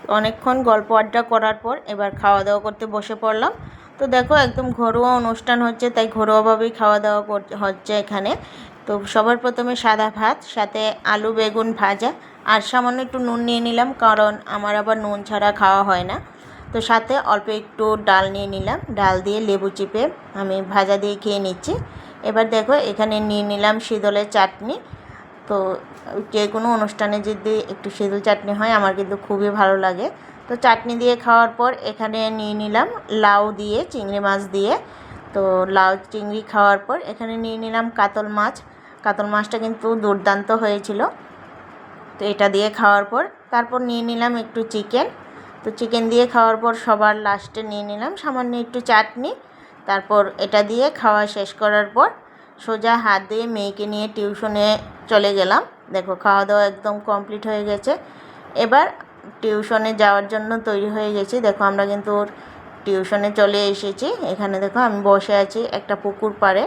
অনেকক্ষণ গল্প আড্ডা করার পর এবার খাওয়া দাওয়া করতে বসে পড়লাম। তো দেখো একদম ঘরোয়া অনুষ্ঠান হচ্ছে, তাই ঘরোয়াভাবেই খাওয়া দাওয়া হচ্ছে এখানে। তো সবার প্রথমে সাদা ভাত, সাথে আলু বেগুন ভাজা, আর সামান্য একটু নুন নিয়ে নিলাম, কারণ আমার আবার নুন ছাড়া খাওয়া হয় না। তো সাথে অল্প একটু ডাল নিয়ে নিলাম, ডাল দিয়ে লেবু চিপে আমি ভাজা দিয়ে খেয়ে নিচ্ছি। এবার দেখো এখানে নিয়ে নিলাম শীতলের চাটনি। তো যে কোনো অনুষ্ঠানে যদি একটু শীতল চাটনি হয় আমার কিন্তু খুবই ভালো লাগে। তো চাটনি দিয়ে খাওয়ার পর এখানে নিয়ে নিলাম লাউ দিয়ে, চিংড়ি মাছ দিয়ে। তো লাউ চিংড়ি খাওয়ার পর এখানে নিয়ে নিলাম কাতল মাছ। কাতল মাছটা কিন্তু দুর্দান্ত হয়েছিল। তো এটা দিয়ে খাওয়ার পর তারপর নিয়ে নিলাম একটু চিকেন। তো চিকেন দিয়ে খাওয়ার পর সবার লাস্টে নিয়ে নিলাম সামান্য একটু চাটনি। তারপর এটা দিয়ে খাওয়া শেষ করার পর সোজা হাত দিয়ে মেয়েকে নিয়ে টিউশনে চলে গেলাম। দেখো খাওয়া দাওয়া একদম কমপ্লিট হয়ে গেছে। এবার টিউশনে যাওয়ার জন্য তৈরি হয়ে গেছি। দেখো আমরা কিন্তু টিউশনে চলে এসেছি। এখানে দেখো আমি বসে আছি একটা পুকুর পাড়ে।